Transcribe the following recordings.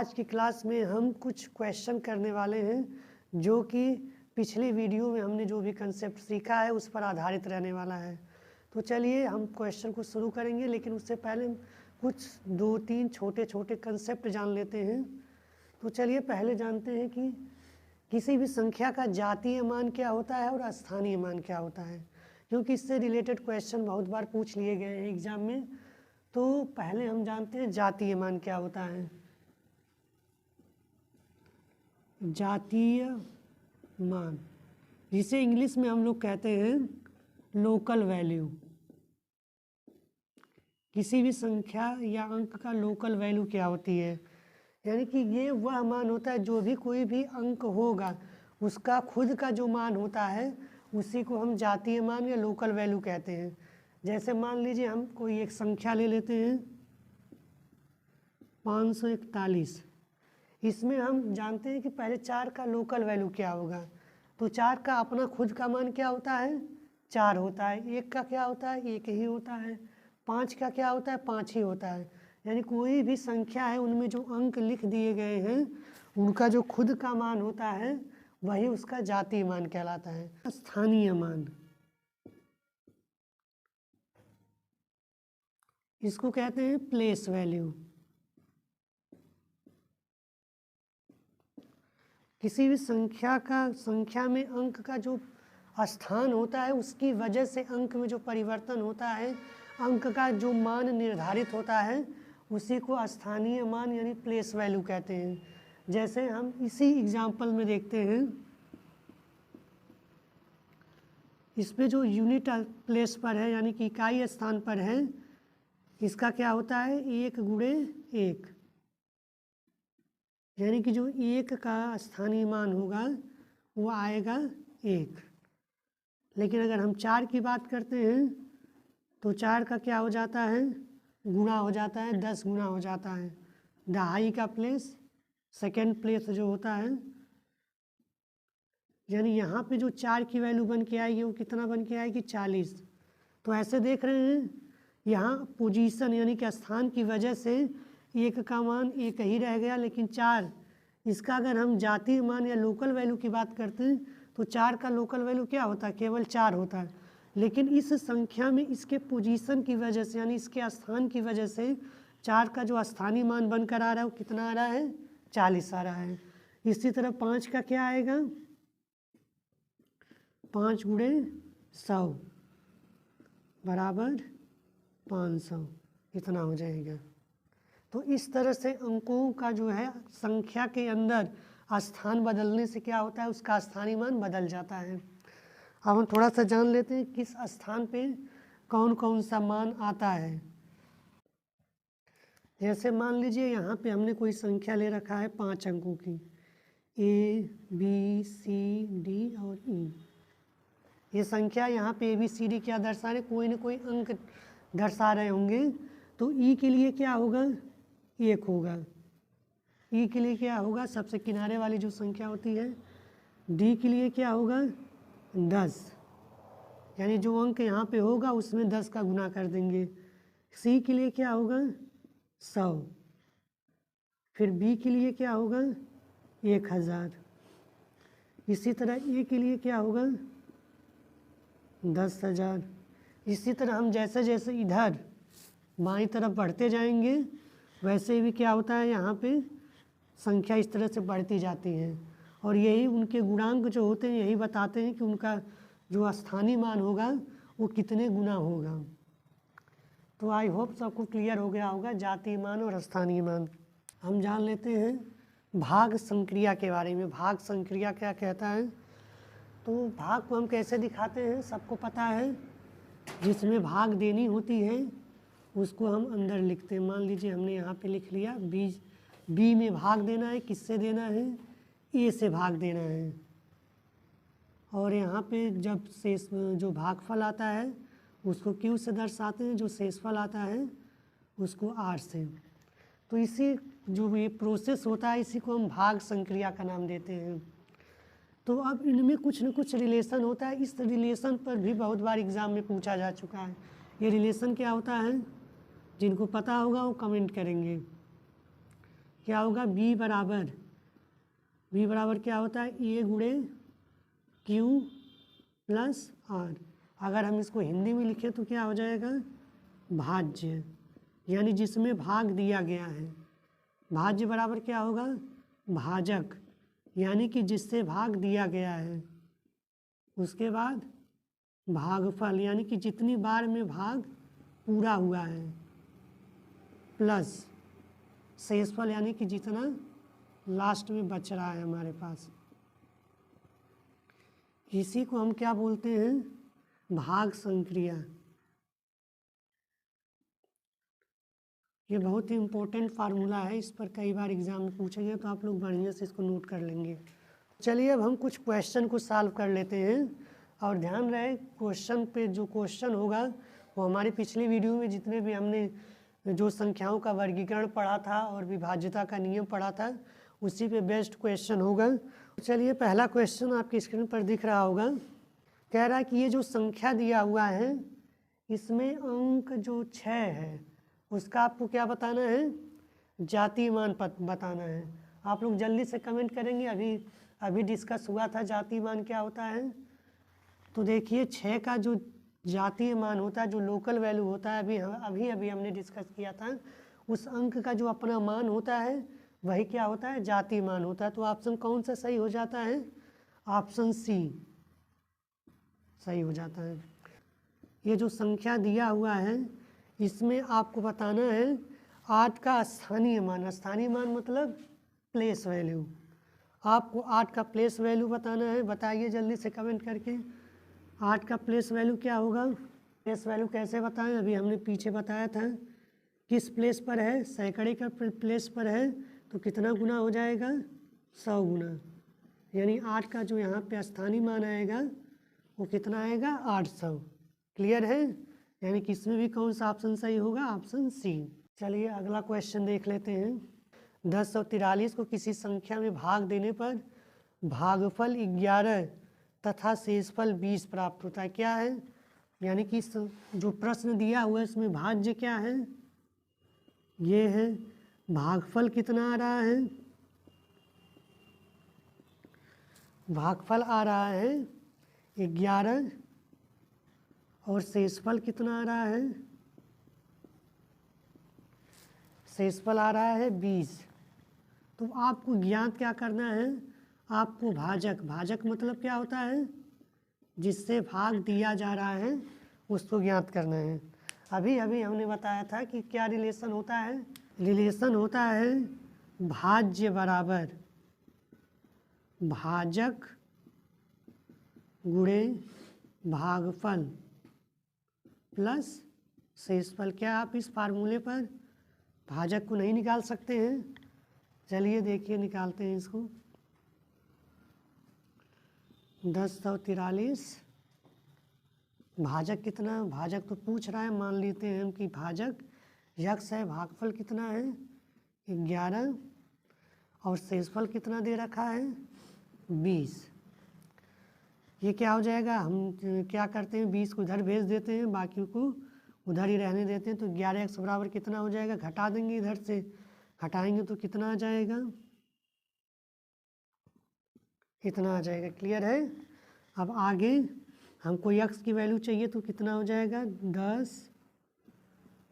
आज की क्लास में हम कुछ क्वेश्चन करने वाले हैं जो कि पिछली वीडियो में हमने जो भी कंसेप्ट सीखा है उस पर आधारित रहने वाला है। तो चलिए हम क्वेश्चन को शुरू करेंगे, लेकिन उससे पहले कुछ 2-3 छोटे छोटे कंसेप्ट जान लेते हैं। तो चलिए पहले जानते हैं कि किसी भी संख्या का जातीय मान क्या होता है और स्थानीय मान क्या होता है, क्योंकि इससे रिलेटेड क्वेश्चन बहुत बार पूछ लिए गए हैं एग्जाम में। तो पहले हम जानते हैं जातीय मान क्या होता है। जातीय मान, जिसे इंग्लिश में हम लोग कहते हैं लोकल वैल्यू। किसी भी संख्या या अंक का लोकल वैल्यू क्या होती है, यानी कि ये वह मान होता है जो भी कोई भी अंक होगा उसका खुद का जो मान होता है उसी को हम जातीय मान या लोकल वैल्यू कहते हैं। जैसे मान लीजिए हम कोई एक संख्या ले लेते हैं 541। इसमें हम जानते हैं कि पहले 4 का लोकल वैल्यू क्या होगा। तो 4 का अपना खुद का मान क्या होता है, 4 होता है। 1 का क्या होता है, 1 ही होता है। 5 का क्या होता है, 5 ही होता है। यानी कोई भी संख्या है उनमें जो अंक लिख दिए गए हैं उनका जो खुद का मान होता है वही उसका जातीय मान कहलाता है। स्थानीय मान, इसको कहते हैं प्लेस वैल्यू। किसी भी संख्या में अंक का जो स्थान होता है उसकी वजह से अंक में जो परिवर्तन होता है, अंक का जो मान निर्धारित होता है उसी को स्थानीय मान यानी प्लेस वैल्यू कहते हैं। जैसे हम इसी एग्जाम्पल में देखते हैं, इस पे जो यूनिट प्लेस पर है यानी कि इकाई स्थान पर है, इसका क्या होता है 1 गुणे 1, यानी कि जो 1 का स्थानीय मान होगा वो आएगा 1। लेकिन अगर हम 4 की बात करते हैं तो 4 का क्या हो जाता है, गुणा हो जाता है, 10 गुना हो जाता है। दहाई का प्लेस, सेकेंड प्लेस जो होता है, यानी यहाँ पे जो 4 की वैल्यू बन के आएगी वो कितना बन के आएगी 40। तो ऐसे देख रहे हैं यहाँ पोजीशन यानी कि स्थान की वजह से 1 का मान 1 ही रह गया, लेकिन 4 इसका अगर हम जातीय मान या लोकल वैल्यू की बात करते हैं तो 4 का लोकल वैल्यू क्या होता है, केवल 4 होता है। लेकिन इस संख्या में इसके पोजीशन की वजह से यानी इसके स्थान की वजह से 4 का जो स्थानीय मान बनकर आ रहा है वो कितना आ रहा है, 40 आ रहा है। इसी तरह 5 का क्या आएगा, 5 गुणे 100 बराबर 500, इतना हो जाएगा। तो इस तरह से अंकों का जो है संख्या के अंदर स्थान बदलने से क्या होता है, उसका स्थानीय मान बदल जाता है। अब हम थोड़ा सा जान लेते हैं किस स्थान पे कौन कौन सा मान आता है। जैसे मान लीजिए यहाँ पे हमने कोई संख्या ले रखा है 5 अंकों की, A, B, C, D और E। ये संख्या यहाँ पे ABCD क्या दर्शा रहे, कोई ना कोई अंक दर्शा रहे होंगे। तो E के लिए क्या होगा, 1 होगा। E के लिए क्या होगा, सबसे किनारे वाली जो संख्या होती है। D के लिए क्या होगा 10, यानी जो अंक यहाँ पे होगा उसमें 10 का गुना कर देंगे। C के लिए क्या होगा 100, फिर B के लिए क्या होगा 1000। इसी तरह A के लिए क्या होगा 10,000। इसी तरह हम जैसे जैसे इधर बाईं तरफ बढ़ते जाएंगे वैसे भी क्या होता है, यहाँ पे संख्या इस तरह से बढ़ती जाती है। और यही उनके गुणांक जो होते हैं यही बताते हैं कि उनका जो स्थानीय मान होगा वो कितने गुना होगा। तो आई होप सबको क्लियर हो गया होगा जातीय मान और स्थानीय मान। हम जान लेते हैं भाग संक्रिया के बारे में। भाग संक्रिया क्या कहता है, तो भाग को हम कैसे दिखाते हैं सबको पता है। जिसमें भाग देनी होती है उसको हम अंदर लिखते हैं। मान लीजिए हमने यहाँ पे लिख लिया बी में भाग देना है, किससे देना है, ए से भाग देना है। और यहाँ पे जब शेष जो भागफल आता है उसको क्यू से दर्शाते हैं, जो शेषफल आता है उसको आर से। तो इसी जो ये प्रोसेस होता है इसी को हम भाग संक्रिया का नाम देते हैं। तो अब इनमें कुछ न कुछ रिलेशन होता है। इस रिलेशन पर भी बहुत बार एग्ज़ाम में पूछा जा चुका है। ये रिलेशन क्या होता है, जिनको पता होगा वो कमेंट करेंगे। क्या होगा, b बराबर क्या होता है, a गुणे q प्लस r। अगर हम इसको हिंदी में लिखें तो क्या हो जाएगा, भाज्य, यानी जिसमें भाग दिया गया है। भाज्य बराबर क्या होगा, भाजक, यानी कि जिससे भाग दिया गया है। उसके बाद भागफल, यानी कि जितनी बार में भाग पूरा हुआ है, प्लस शेषफल, यानी कि जितना लास्ट में बच रहा है हमारे पास। इसी को हम क्या बोलते हैं, भाग संक्रिया। ये बहुत ही इम्पोर्टेंट फार्मूला है, इस पर कई बार एग्जाम में पूछेंगे, तो आप लोग बढ़िया से इसको नोट कर लेंगे। चलिए अब हम कुछ क्वेश्चन को सॉल्व कर लेते हैं। और ध्यान रहे क्वेश्चन पे, जो क्वेश्चन होगा वो हमारी पिछली वीडियो में जितने भी हमने जो संख्याओं का वर्गीकरण पढ़ा था और विभाज्यता का नियम पढ़ा था, उसी पे बेस्ड क्वेश्चन होगा। चलिए पहला क्वेश्चन आपकी स्क्रीन पर दिख रहा होगा। कह रहा है कि ये जो संख्या दिया हुआ है इसमें अंक जो 6 है उसका आपको क्या बताना है, जातीय मान बताना है। आप लोग जल्दी से कमेंट करेंगे। अभी डिस्कस हुआ था जातीय मान क्या होता है। तो देखिए 6 का जो जातीय मान होता है, जो लोकल वैल्यू होता है, अभी हमने डिस्कस किया था, उस अंक का जो अपना मान होता है वही क्या होता है, जातीय मान होता है। तो ऑप्शन कौन सा सही हो जाता है, ऑप्शन सी सही हो जाता है। ये जो संख्या दिया हुआ है इसमें आपको बताना है 8 का स्थानीय मान। स्थानीय मान मतलब प्लेस वैल्यू। आपको 8 का प्लेस वैल्यू बताना है। बताइए जल्दी से कमेंट करके, 8 का प्लेस वैल्यू क्या होगा। प्लेस वैल्यू कैसे बताएं, अभी हमने पीछे बताया था। किस प्लेस पर है, सैकड़े का प्लेस पर है तो कितना गुना हो जाएगा, 100 गुना। यानी 8 का जो यहाँ पे स्थानीय मान आएगा वो कितना आएगा, 800। क्लियर है। यानी कि इसमें भी कौन सा ऑप्शन सही होगा, ऑप्शन सी। चलिए अगला क्वेश्चन देख लेते हैं। 10 और 43 को किसी संख्या में भाग देने पर भागफल 11 तथा शेषफल 20 प्राप्त होता है। क्या है, यानी कि जो प्रश्न दिया हुआ है इसमें भाज्य क्या है, ये है। भागफल कितना आ रहा है, भागफल आ रहा है 11 और शेषफल कितना आ रहा है, शेषफल आ रहा है 20। तो आपको ज्ञात क्या करना है, आपको भाजक मतलब क्या होता है, जिससे भाग दिया जा रहा है उसको ज्ञात करना है। अभी हमने बताया था कि क्या रिलेशन होता है, रिलेशन होता है भाज्य बराबर भाजक गुणे भागफल प्लस शेषफल। क्या आप इस फार्मूले पर भाजक को नहीं निकाल सकते हैं। चलिए देखिए निकालते हैं इसको। 10 और 43 भाजक कितना, भाजक तो पूछ रहा है, मान लेते हैं हम कि भाजक यक्स है। भागफल कितना है 11 और शेषफल कितना दे रखा है 20। ये क्या हो जाएगा, हम क्या करते हैं 20 को इधर भेज देते हैं, बाकी को उधर ही रहने देते हैं। तो 11x बराबर कितना हो जाएगा, घटा देंगे, इधर से घटाएंगे तो कितना आ जाएगा, इतना आ जाएगा। क्लियर है। अब आगे हमको x की वैल्यू चाहिए तो कितना हो जाएगा 10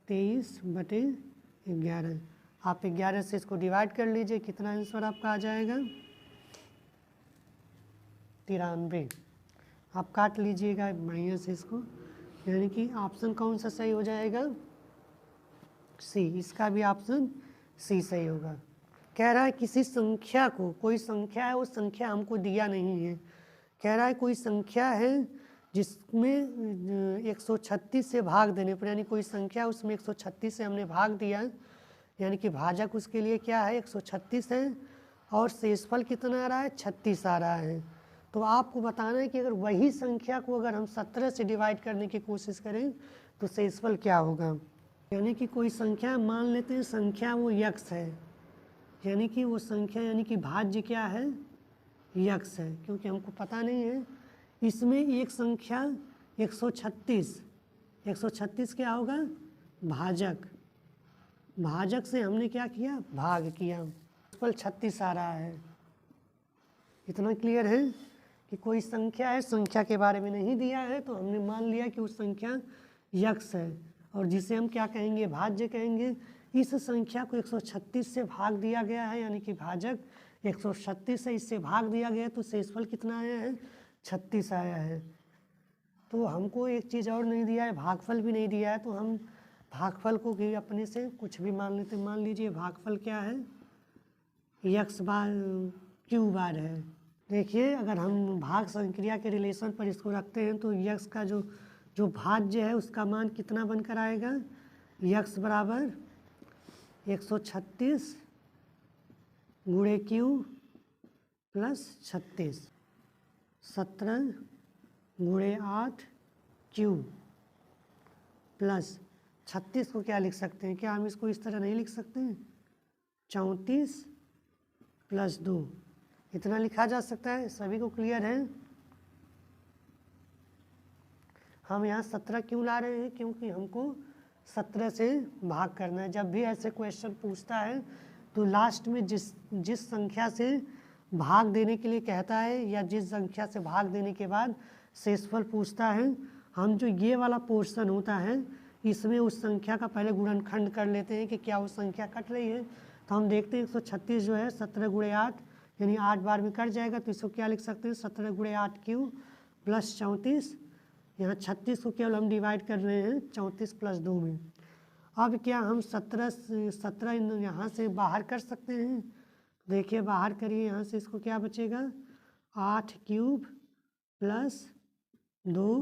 23/11। आप 11 से इसको डिवाइड कर लीजिए, कितना आंसर आपका आ जाएगा 93। आप काट लीजिएगा बढ़िया से इसको, यानी कि ऑप्शन कौन सा सही हो जाएगा, सी। इसका भी ऑप्शन सी सही होगा। कह रहा है किसी संख्या को, कोई संख्या है, वो संख्या हमको दिया नहीं है। कह रहा है कोई संख्या है जिसमें 136 से भाग देने पर, यानी कोई संख्या उसमें 136 से हमने भाग दिया, यानी कि भाजक उसके लिए क्या है 136 है, और शेषफल कितना आ रहा है 36 आ रहा है। तो आपको बताना है कि अगर वही संख्या को अगर हम 17 से डिवाइड करने की कोशिश करें तो शेषफल क्या होगा। यानी कि कोई संख्या मान लेते हैं, संख्या वो यक्स है, यानी कि वो संख्या, यानी कि भाज्य क्या है यक्स है, क्योंकि हमको पता नहीं है। इसमें एक संख्या 136 क्या होगा भाजक, भाजक से हमने क्या किया भाग किया। शेषफल 36 आ रहा है। इतना क्लियर है कि कोई संख्या है, संख्या के बारे में नहीं दिया है तो हमने मान लिया कि उस संख्या यक्ष है, और जिसे हम क्या कहेंगे, भाज्य कहेंगे। इस संख्या को 136 से भाग दिया गया है, यानी कि भाजक 136 से इससे भाग दिया गया है, तो शेषफल कितना आया है, 36 आया है। तो हमको एक चीज़ और नहीं दिया है, भागफल भी नहीं दिया है, तो हम भागफल को भी अपने से कुछ भी मान लेते। मान लीजिए भागफल क्या है, यक्स बार क्यू बार है। देखिए अगर हम भाग संक्रिया के रिलेशन पर इसको रखते हैं तो यक्स का जो भाज्य है उसका मान कितना बनकर आएगा, यक्स बराबर 136 गुणे क्यू प्लस 36, 17 गुणे 8 क्यू प्लस 36 को क्या लिख सकते हैं, क्या हम इसको इस तरह नहीं लिख सकते हैं, 34 प्लस 2, इतना लिखा जा सकता है। सभी को क्लियर है। हम यहाँ 17 क्यों ला रहे हैं, क्योंकि हमको 17 से भाग करना है। जब भी ऐसे क्वेश्चन पूछता है तो लास्ट में जिस संख्या से भाग देने के लिए कहता है या जिस संख्या से भाग देने के बाद शेषफल पूछता है, हम जो ये वाला पोर्शन होता है इसमें उस संख्या का पहले गुणनखंड कर लेते हैं कि क्या वो संख्या कट रही है। तो हम देखते हैं 136 जो है 17 गुणे 8 यानी 8 बार में कट जाएगा, तो इसको क्या लिख सकते हैं, 17 गुणे 8 क्यू प्लस 34। यहाँ 36 को केवल हम डिवाइड कर रहे हैं 34 प्लस 2 में। अब क्या हम 17 यहाँ से बाहर कर सकते हैं, देखिए बाहर करिए, यहाँ से इसको क्या बचेगा, 8 क्यूब प्लस 2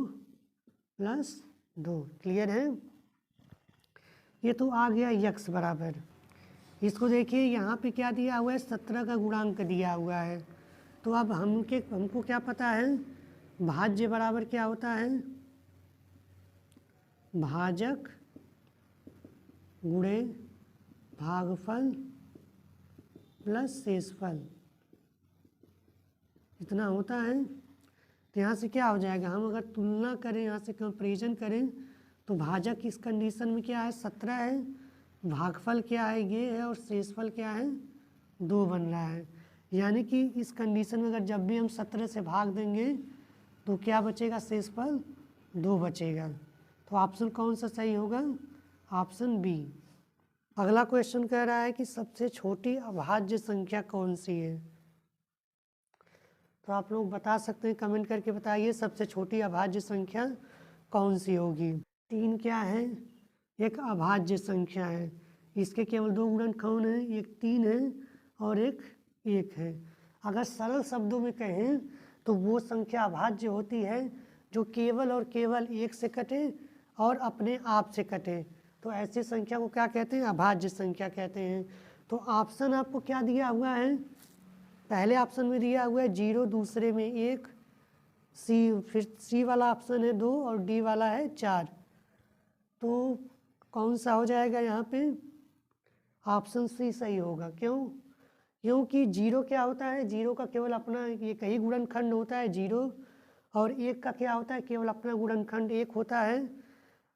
प्लस 2। क्लियर है। ये तो आ गया यक्स बराबर। इसको देखिए यहाँ पे क्या दिया हुआ है, 17 का गुणांक दिया हुआ है। तो अब हमको क्या पता है, भाज्य बराबर क्या होता है, भाजक गुणे भागफल प्लस शेषफल, इतना होता है। तो यहाँ से क्या हो जाएगा, हम अगर तुलना करें, यहाँ से कंपैरिजन करें तो भाजक इस कंडीशन में क्या है, 17 है, भागफल क्या है, ये है, और शेषफल क्या है, 2 बन रहा है। यानी कि इस कंडीशन में अगर जब भी हम 17 से भाग देंगे तो क्या बचेगा, शेषफल 2 बचेगा। तो ऑप्शन कौन सा सही होगा, ऑप्शन बी। अगला क्वेश्चन कह रहा है कि सबसे छोटी अभाज्य संख्या कौन सी है। तो आप लोग बता सकते हैं, कमेंट करके बताइए सबसे छोटी अभाज्य संख्या कौन सी होगी। 3 क्या है, एक अभाज्य संख्या है, इसके केवल 2 गुणनखंड हैं, एक 3 है और एक 1 है। अगर सरल शब्दों में कहें तो वो संख्या अभाज्य होती है जो केवल और केवल 1 से कटे और अपने आप से कटे, तो ऐसी संख्या को क्या कहते हैं, अभाज्य संख्या कहते हैं। तो ऑप्शन आपको क्या दिया हुआ है, पहले ऑप्शन में दिया हुआ है 0, दूसरे में 1, सी, फिर सी वाला ऑप्शन है 2 और डी वाला है 4। तो कौन सा हो जाएगा यहाँ पे, ऑप्शन सी सही होगा। क्यों, क्योंकि 0 क्या होता है, 0 का केवल अपना एक ही गुणनखंड होता है 0, और 1 का क्या होता है, केवल अपना गुणनखंड 1 होता है,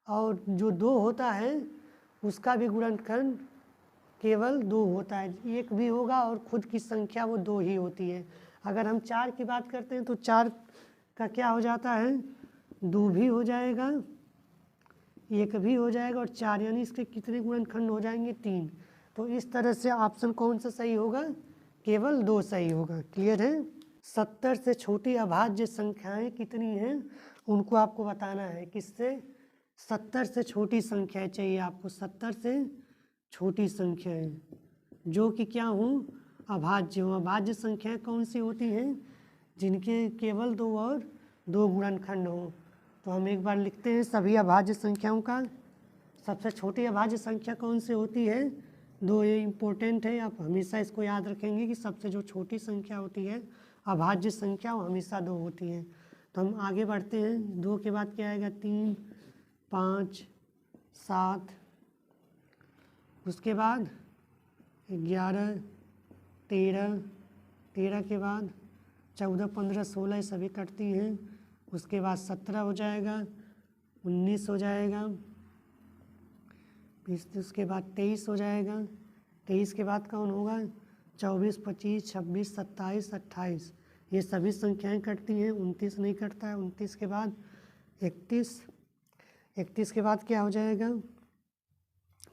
और जो 2 होता है उसका भी गुणनखंड केवल 2 होता है, 1 भी होगा और खुद की संख्या वो 2 ही होती है। अगर हम 4 की बात करते हैं तो 4 का क्या हो जाता है, 2 भी हो जाएगा, 1 भी हो जाएगा और 4, यानी इसके कितने गुणनखंड हो जाएंगे, 3। तो इस तरह से ऑप्शन कौन सा सही होगा, केवल 2 सही होगा। क्लियर है। 70 से छोटी अभाज्य संख्याएं कितनी हैं उनको आपको बताना है। किससे, 70 से छोटी संख्याएं चाहिए आपको, 70 से छोटी संख्याएं जो कि क्या हो, अभाज्य हो। अभाज्य संख्याएं कौन सी होती हैं, जिनके केवल 2 और 2 गुणनखंड हो। तो हम एक बार लिखते हैं सभी अभाज्य संख्याओं का। सबसे छोटी अभाज्य संख्या कौन सी होती है, 2, ये इम्पोर्टेंट है, आप हमेशा इसको याद रखेंगे कि सबसे जो छोटी संख्या होती है अभाज्य संख्या वो हमेशा 2 होती है। तो हम आगे बढ़ते हैं, 2 के बाद क्या आएगा, 3, 5, 7, उसके बाद 11, 13, 13 के बाद 14, 15, 16 सभी कटती हैं। उसके बाद 17 हो जाएगा, 19 हो जाएगा, उसके बाद 23 हो जाएगा, 23 के बाद कौन होगा, 24, 25, 26, 27, 28 ये सभी संख्याएं कटती हैं। 29 नहीं कटता है। 29 के बाद 31, 31 के बाद क्या हो जाएगा?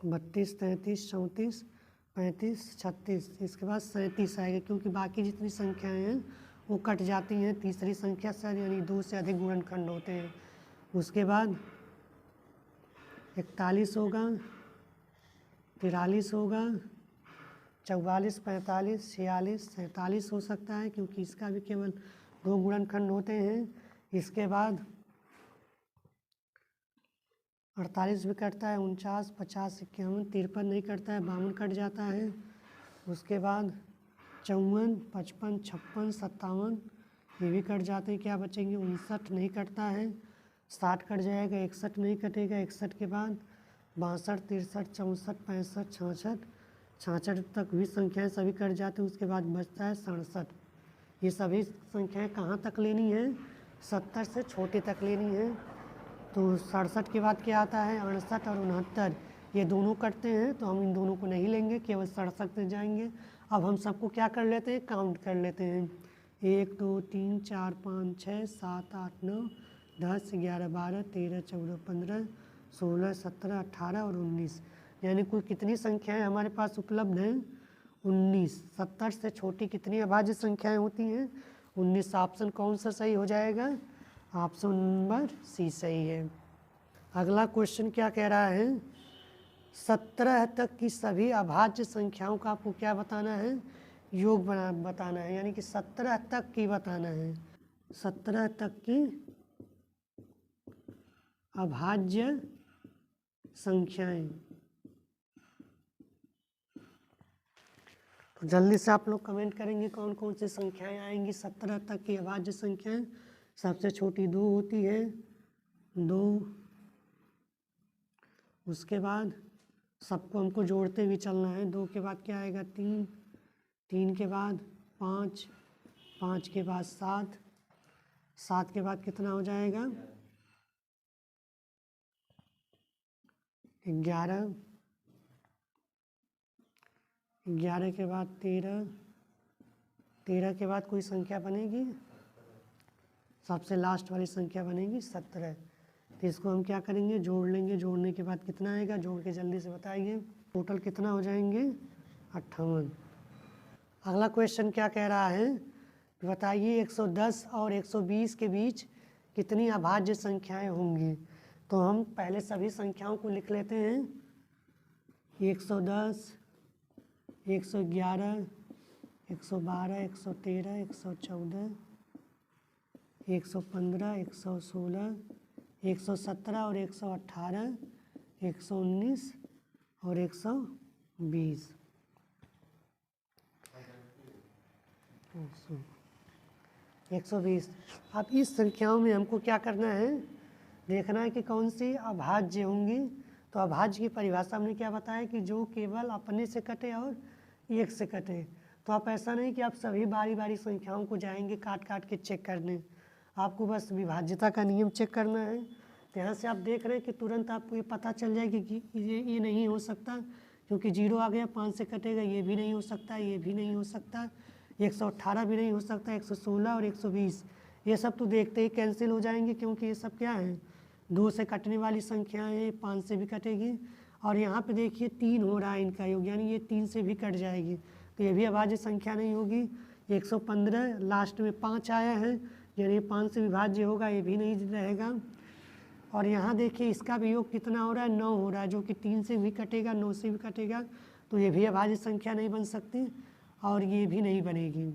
32, 33, 34, 35, 36 इसके बाद 37 आएगा, क्योंकि बाकी जितनी संख्याएं हैं वो कट जाती हैं तीसरी संख्या से, यानी 2 से अधिक गुणनखंड होते हैं। उसके बाद 41 होगा, 43 होगा, 44, 45, 46, 47 हो सकता है, क्योंकि इसका भी केवल 2 गुणनखंड होते हैं। इसके बाद 48 भी कटता है, 49, 50, 51, 53 नहीं कटता है, 52 कट जाता है। उसके बाद 54, 55, 56, 57 ये भी कट जाते हैं। क्या बचेंगे? 59 नहीं कटता है, 60 कट जाएगा, 61 नहीं कटेगा। 61 के बाद 62, 63, 64, 65, 66, 66 तक भी संख्याएं सभी कट जाते हैं। उसके बाद बचता है 67। ये सभी संख्याएं कहाँ तक लेनी है? 70 से छोटे तक लेनी है। तो 67 के बाद क्या आता है? 68 और 69 ये दोनों कटते हैं, तो हम इन दोनों को नहीं लेंगे, केवल 67 से जाएंगे। अब हम सबको क्या कर लेते हैं? काउंट कर लेते हैं। 1, 2, 3, 4, 5, 6, 7, 8, 9, 10, 11, 12, 13, 14, 15, 16, 17, 18 और 19 यानी कुल कितनी संख्याएं हमारे पास उपलब्ध हैं? 19। 70 से छोटी कितनी अभाज्य संख्याएं होती हैं? 19। ऑप्शन कौन सा सही हो जाएगा? ऑप्शन नंबर सी सही है। अगला क्वेश्चन क्या कह रहा है? 17 तक की सभी अभाज्य संख्याओं का आपको क्या बताना है? योग बताना है, यानी कि 17 तक की बताना है। 17 तक की अभाज्य संख्याएं। तो जल्दी से आप लोग कमेंट करेंगे कौन कौन सी संख्याएं आएंगी 17 तक की अभाज्य संख्याएं। सबसे छोटी 2 होती है, 2। उसके बाद सबको हमको जोड़ते हुए चलना है। 2 के बाद क्या आएगा? 3, 3 के बाद 5, 5 के बाद 7, 7 के बाद कितना हो जाएगा? 11, 11 के बाद 13, 13 के बाद कोई संख्या बनेगी? सबसे लास्ट वाली संख्या बनेगी 17। तो इसको हम क्या करेंगे? जोड़ लेंगे। जोड़ने के बाद कितना आएगा? जोड़ के जल्दी से बताइए। टोटल कितना हो जाएंगे? 58। अगला क्वेश्चन क्या कह रहा है? बताइए 110 और 120 के बीच कितनी अभाज्य संख्याएं होंगी? तो हम पहले सभी संख्याओं को लिख लेते हैं। 110, 111, 112, 113, 114, 115, 116, 117 और 118, 119 और 120। 120। अब इस संख्याओं में हमको क्या करना है? देखना है कि कौन सी अभाज्य होंगी। तो अभाज्य की परिभाषा हमने क्या बताया कि जो केवल अपने से कटे और एक से कटे। तो आप ऐसा नहीं कि आप सभी बारी बारी संख्याओं को जाएंगे काट काट के चेक करने, आपको बस विभाज्यता का नियम चेक करना है। तो यहाँ से आप देख रहे हैं कि तुरंत आपको ये पता चल जाएगी कि ये नहीं हो सकता, क्योंकि 0 आ गया, 5 से कटेगा, ये भी नहीं हो सकता, ये भी नहीं हो सकता, 118 भी नहीं हो सकता, 116 और 120 ये सब तो देखते ही कैंसिल हो जाएंगे, क्योंकि ये सब क्या है? 2 से कटने वाली संख्याएं हैं, 5 से भी कटेगी। और यहाँ पे देखिए 3 हो रहा है इनका योग, यानी ये 3 से भी कट जाएगी, तो ये भी अभाज्य संख्या नहीं होगी। 115 लास्ट में 5 आया है, यानी 5 से विभाज्य होगा, ये भी नहीं रहेगा। और यहाँ देखिए इसका भी योग कितना हो रहा है? 9 हो रहा है, जो कि 3 से भी कटेगा, 9 से भी कटेगा, तो ये भी अभाज्य संख्या नहीं बन सकती और ये भी नहीं बनेगी।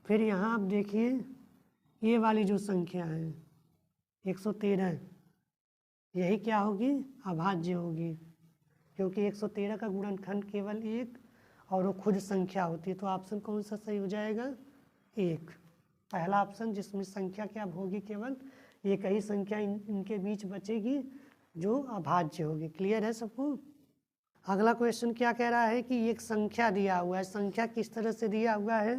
फिर यहाँ आप देखिए ये वाली जो संख्या है 113, यही क्या होगी? अभाज्य होगी, क्योंकि 113 का गुणनखंड केवल 1 और वो खुद संख्या होती है। तो ऑप्शन कौन सा सही हो जाएगा? 1, पहला ऑप्शन, जिसमें संख्या क्या होगी? केवल एक ही संख्या इनके बीच बचेगी जो अभाज्य होगी। क्लियर है सबको? अगला क्वेश्चन क्या कह रहा है कि एक संख्या दिया हुआ है। संख्या किस तरह से दिया हुआ है?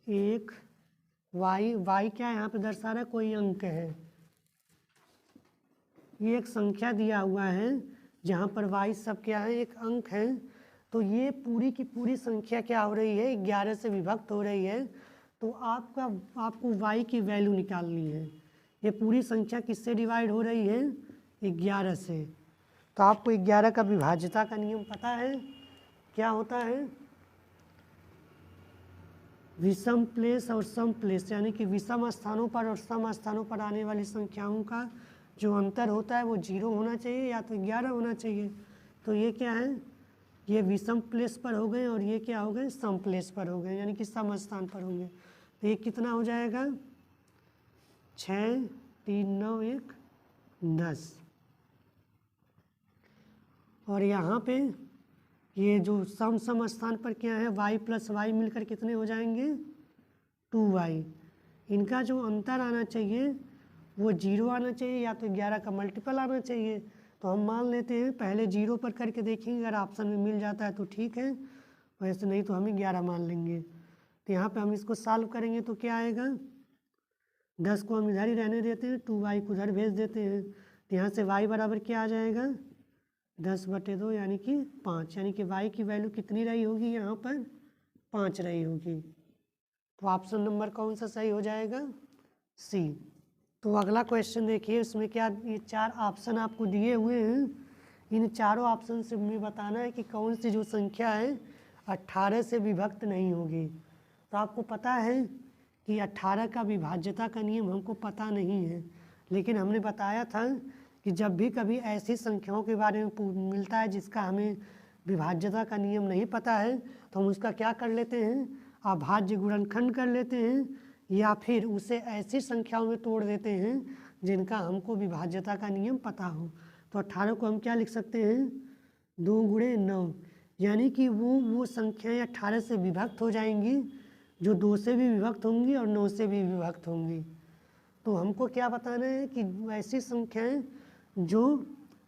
एक y क्या यहाँ पे दर्शा रहा है? कोई अंक है। ये एक संख्या दिया हुआ है जहाँ पर y सब क्या है? एक अंक है। तो ये पूरी की पूरी संख्या क्या हो रही है, 11 से विभक्त हो रही है। तो आपको y की वैल्यू निकालनी है। ये पूरी संख्या किससे डिवाइड हो रही है, 11 से। तो आपको 11 का विभाज्यता का नियम पता है, क्या होता है, विषम प्लेस और सम प्लेस, यानी कि विषम स्थानों पर और सम स्थानों पर आने वाली संख्याओं का जो अंतर होता है वो 0 होना चाहिए या तो 11 होना चाहिए। तो ये क्या है, ये विषम प्लेस पर हो गए और ये क्या हो गए, सम प्लेस पर हो गए, यानी कि सम स्थान पर होंगे। तो ये कितना हो जाएगा, 6, 3, 9, 1, 10। और यहाँ पे ये जो सम स्थान पर क्या है, y प्लस वाई मिलकर कितने हो जाएंगे, 2y। इनका जो अंतर आना चाहिए वो 0 आना चाहिए या तो 11 का मल्टीपल आना चाहिए। तो हम मान लेते हैं, पहले 0 पर करके देखेंगे, अगर ऑप्शन में मिल जाता है तो ठीक है, वैसे नहीं तो हम 11 मान लेंगे। तो यहाँ पे हम इसको सॉल्व करेंगे तो क्या आएगा, 10 को हम इधर ही रहने देते हैं, 2y को उधर भेज देते हैं। तो यहाँ से y बराबर क्या आ जाएगा, 10/2 यानी कि 5, यानी कि y की वैल्यू कितनी रही होगी, यहाँ पर 5 रही होगी। तो ऑप्शन नंबर कौन सा सही हो जाएगा, सी। तो अगला क्वेश्चन देखिए, उसमें क्या, ये 4 ऑप्शन आपको दिए हुए हैं, इन चारों ऑप्शन से हमें बताना है कि कौन सी जो संख्या है 18 से विभक्त नहीं होगी। तो आपको पता है कि 18 का विभाज्यता का नियम हमको पता नहीं है, लेकिन हमने बताया था कि जब भी कभी ऐसी संख्याओं के बारे में मिलता है जिसका हमें विभाज्यता का नियम नहीं पता है, तो हम उसका क्या कर लेते हैं, अभाज्य गुणनखंड कर लेते हैं, या फिर उसे ऐसी संख्याओं में तोड़ देते हैं जिनका हमको विभाज्यता का नियम पता हो। तो 18 को हम क्या लिख सकते हैं, 2 × 9, यानी कि वो संख्याएँ 18 से विभक्त हो जाएंगी जो 2 से भी विभक्त होंगी और 9 से भी विभक्त होंगी। तो हमको क्या बताना है कि ऐसी संख्याएँ जो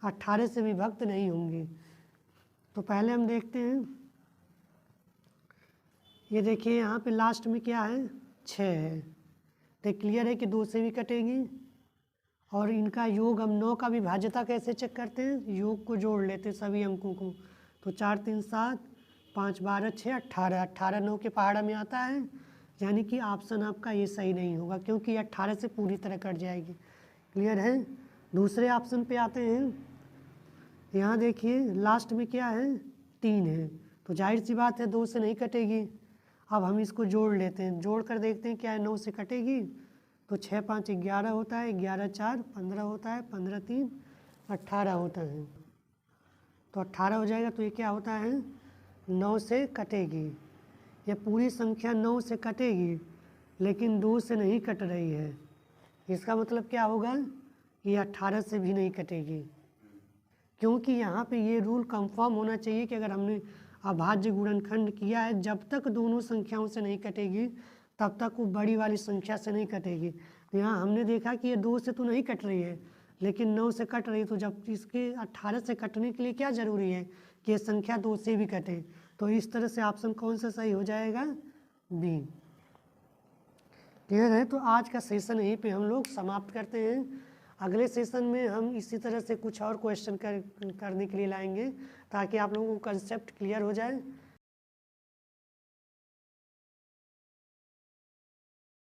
18 से विभक्त नहीं होंगी। तो पहले हम देखते हैं, ये देखिए यहाँ पे लास्ट में क्या है, 6 है। तो क्लियर है कि 2 से भी कटेगी, और इनका योग हम 9 का विभाज्यता कैसे चेक करते हैं, योग को जोड़ लेते हैं सभी अंकों को। तो 4, 3, 7, 5, 12, 6, 18, 18 9 के पहाड़ा में आता है, यानी कि ऑप्शन आपका ये सही नहीं होगा, क्योंकि 18 से पूरी तरह कट जाएगी। क्लियर है। दूसरे ऑप्शन पे आते हैं, यहाँ देखिए लास्ट में क्या है, 3 है, तो जाहिर सी बात है 2 से नहीं कटेगी। अब हम इसको जोड़ लेते हैं, जोड़ कर देखते हैं क्या है, 9 से कटेगी। तो 6, 5, 11 होता है, 11, 4, 15 होता है, 15, 3, 18 होता है। तो 18 हो जाएगा। तो ये क्या होता है, 9 से कटेगी। ये पूरी संख्या 9 से कटेगी, लेकिन 2 से नहीं कट रही है। इसका मतलब क्या होगा, ये 18 से भी नहीं कटेगी, क्योंकि यहाँ पे ये रूल कंफर्म होना चाहिए कि अगर हमने अभाज्य गुणनखंड किया है, जब तक दोनों संख्याओं से नहीं कटेगी तब तक वो बड़ी वाली संख्या से नहीं कटेगी। तो यहाँ हमने देखा कि ये 2 से तो नहीं कट रही है, लेकिन 9 से कट रही है। तो जब इसके 18 से कटने के लिए क्या ज़रूरी है कि ये संख्या 2 से भी कटे। तो इस तरह से ऑप्शन कौन सा सही हो जाएगा, बी। क्लियर है। तो आज का सेशन यहीं पे हम लोग समाप्त करते हैं। अगले सेशन में हम इसी तरह से कुछ और क्वेश्चन करने के लिए लाएंगे, ताकि आप लोगों को कंसेप्ट क्लियर हो जाए।